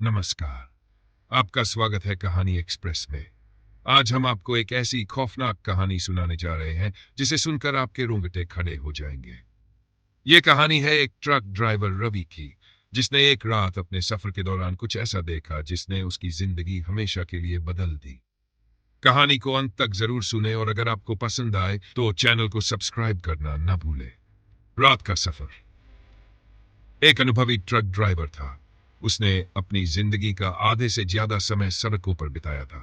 नमस्कार। आपका स्वागत है कहानी एक्सप्रेस में। आज हम आपको एक ऐसी खौफनाक कहानी सुनाने जा रहे हैं जिसे सुनकर आपके रोंगटे खड़े हो जाएंगे। ये कहानी है एक ट्रक ड्राइवर रवि की, जिसने एक रात अपने सफर के दौरान कुछ ऐसा देखा जिसने उसकी जिंदगी हमेशा के लिए बदल दी। कहानी को अंत तक जरूर सुने और अगर आपको पसंद आए तो चैनल को सब्सक्राइब करना ना भूलें। रात का सफर। एक अनुभवी ट्रक ड्राइवर था। उसने अपनी जिंदगी का आधे से ज्यादा समय सड़कों पर बिताया था।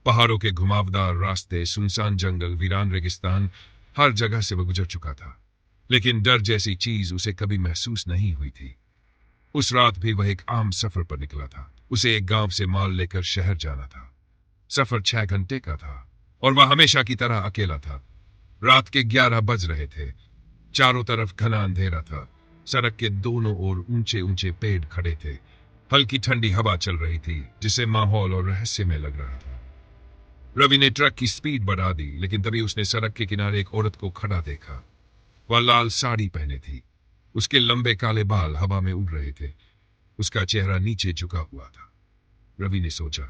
पहाड़ों के घुमावदार रास्ते, सुनसान जंगल, वीरान रेगिस्तान, हर जगह से वह गुजर चुका था। लेकिन डर जैसी चीज उसे कभी महसूस नहीं हुई थी। उस रात भी वह एक आम सफर पर निकला था। उसे एक गांव से माल लेकर शहर जाना था। सफर 6 घंटे का था और वह हमेशा की तरह अकेला था। रात के 11 बज रहे थे। चारों तरफ घना अंधेरा था। सड़क के दोनों ओर ऊंचे ऊंचे पेड़ खड़े थे। हल्की ठंडी हवा चल रही थी जिससे माहौल और रहस्यमय लग रहा था। रवि ने ट्रक की स्पीड बढ़ा दी, लेकिन तभी उसने सड़क के किनारे एक औरत को खड़ा देखा। वह लाल साड़ी पहने थी। उसके लंबे काले बाल हवा में उड़ रहे थे। उसका चेहरा नीचे झुका हुआ था। रवि ने सोचा,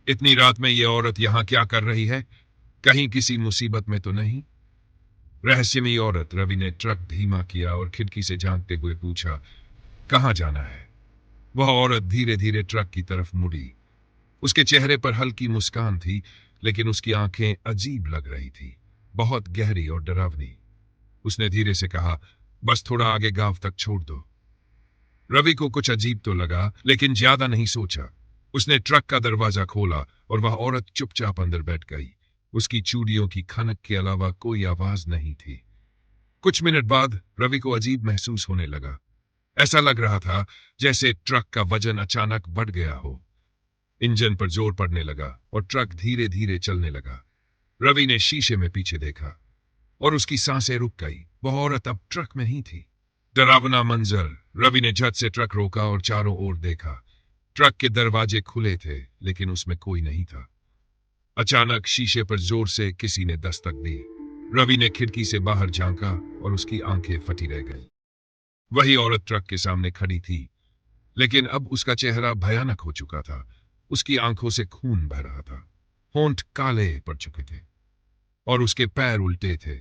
इतनी रात में यह औरत यहां क्या कर रही है? कहीं किसी मुसीबत में तो नहीं? रहस्यमयी औरत। रवि ने ट्रक धीमा किया और खिड़की से झांकते हुए पूछा, कहां जाना है? वह औरत धीरे धीरे ट्रक की तरफ मुड़ी। उसके चेहरे पर हल्की मुस्कान थी, लेकिन उसकी आंखें अजीब लग रही थी, बहुत गहरी और डरावनी। उसने धीरे से कहा, बस थोड़ा आगे गांव तक छोड़ दो। रवि को कुछ अजीब तो लगा, लेकिन ज्यादा नहीं सोचा। उसने ट्रक का दरवाजा खोला और वह औरत चुपचाप अंदर बैठ गई। उसकी चूड़ियों की खनक के अलावा कोई आवाज नहीं थी। कुछ मिनट बाद रवि को अजीब महसूस होने लगा। ऐसा लग रहा था जैसे ट्रक का वजन अचानक बढ़ गया हो। इंजन पर जोर पड़ने लगा और ट्रक धीरे धीरे चलने लगा। रवि ने शीशे में पीछे देखा और उसकी सांसें रुक गई। वह औरत अब ट्रक में ही थी। डरावना मंजर। रवि ने झट से ट्रक रोका और चारों ओर देखा। ट्रक के दरवाजे खुले थे, लेकिन उसमें कोई नहीं था। अचानक शीशे पर जोर से किसी ने दस्तक दी। रवि ने खिड़की से बाहर झांका और उसकी आंखें फटी रह गईं। वही औरत ट्रक के सामने खड़ी थी, लेकिन अब उसका चेहरा भयानक हो चुका था। उसकी आंखों से खून बह रहा था। होंठ काले पड़ चुके थे और उसके पैर उल्टे थे।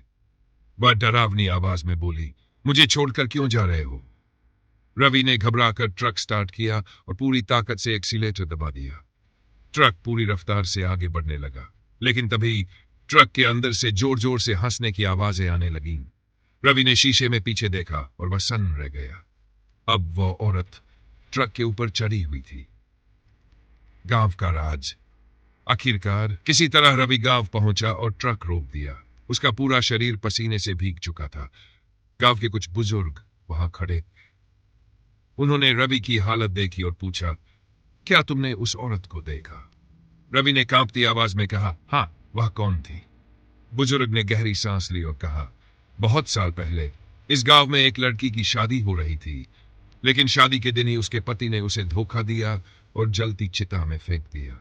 वह डरावनी आवाज में बोली, मुझे छोड़कर क्यों जा रहे हो? रवि ने घबराकर ट्रक स्टार्ट किया और पूरी ताकत से एक्सीलेटर दबा दिया। ट्रक पूरी रफ्तार से आगे बढ़ने लगा, लेकिन तभी ट्रक के अंदर से जोर जोर से हंसने की आवाजें आने लगीं। रवि ने शीशे में पीछे देखा और वह सन्न रह गया। अब वह औरत ट्रक के ऊपर चढ़ी हुई थी। गांव का राज। आखिरकार किसी तरह रवि गांव पहुंचा और ट्रक रोक दिया। उसका पूरा शरीर पसीने से भीग चुका था। गांव के कुछ बुजुर्ग वहां खड़े। उन्होंने रवि की हालत देखी और पूछा, क्या तुमने उस औरत को देखा? रवि ने कांपती आवाज में कहा, हाँ। वह कौन थी? बुजुर्ग ने गहरी सांस ली और कहा, बहुत साल पहले इस गांव में एक लड़की की शादी हो रही थी, लेकिन शादी के दिन ही उसके पति ने उसे धोखा दिया और जलती चिता में फेंक दिया।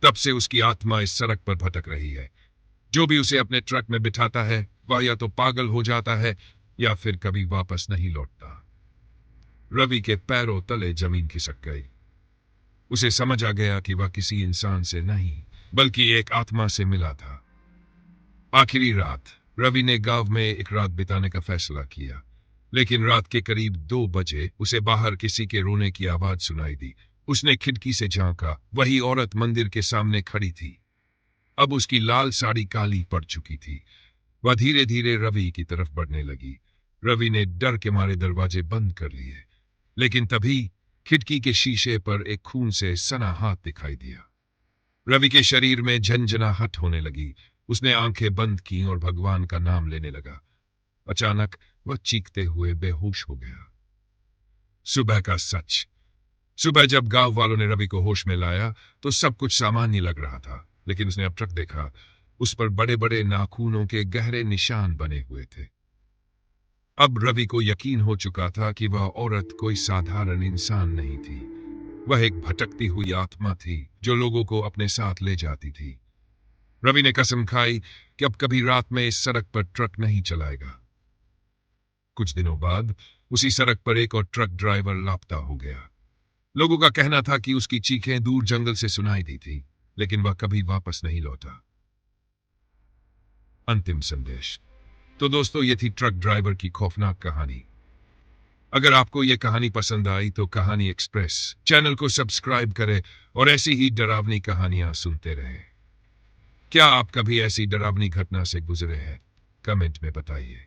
तब से उसकी आत्मा इस सड़क पर भटक रही है। जो भी उसे अपने ट्रक में बिठाता है, वह या तो पागल हो जाता है या फिर कभी वापस नहीं लौटता। रवि के पैरों तले जमीन खिसक गई। उसे समझ आ गया कि वह किसी इंसान से नहीं, बल्कि एक आत्मा से मिला था। आखिरी रात। रवि ने गांव में एक रात बिताने का फैसला किया, लेकिन रात के करीब 2 बजे उसे बाहर किसी के रोने की आवाज सुनाई दी। उसने खिड़की से झांका। वही औरत मंदिर के सामने खड़ी थी। अब उसकी लाल साड़ी काली पड़ चुकी थी। वह धीरे धीरे रवि की तरफ बढ़ने लगी। रवि ने डर के मारे दरवाजे बंद कर लिए, लेकिन तभी खिड़की के शीशे पर एक खून से सना हाथ दिखाई दिया। रवि के शरीर में झंझनाहट होने लगी। उसने आंखें बंद की और भगवान का नाम लेने लगा। अचानक वह चीखते हुए बेहोश हो गया। सुबह का सच। सुबह जब गांव वालों ने रवि को होश में लाया तो सब कुछ सामान्य लग रहा था, लेकिन उसने अब ट्रक देखा। उस पर बड़े बड़े नाखूनों के गहरे निशान बने हुए थे। अब रवि को यकीन हो चुका था कि वह औरत कोई साधारण इंसान नहीं थी। वह एक भटकती हुई आत्मा थी जो लोगों को अपने साथ ले जाती थी। रवि ने कसम खाई कि अब कभी रात में इस सड़क पर ट्रक नहीं चलाएगा। कुछ दिनों बाद उसी सड़क पर एक और ट्रक ड्राइवर लापता हो गया। लोगों का कहना था कि उसकी चीखें दूर जंगल से सुनाई दी थी, लेकिन वह कभी वापस नहीं लौटा। अंतिम संदेश। तो दोस्तों, ये थी ट्रक ड्राइवर की खौफनाक कहानी। अगर आपको यह कहानी पसंद आई तो कहानी एक्सप्रेस चैनल को सब्सक्राइब करें और ऐसी ही डरावनी कहानियां सुनते रहें। क्या आप कभी ऐसी डरावनी घटना से गुजरे हैं? कमेंट में बताइए।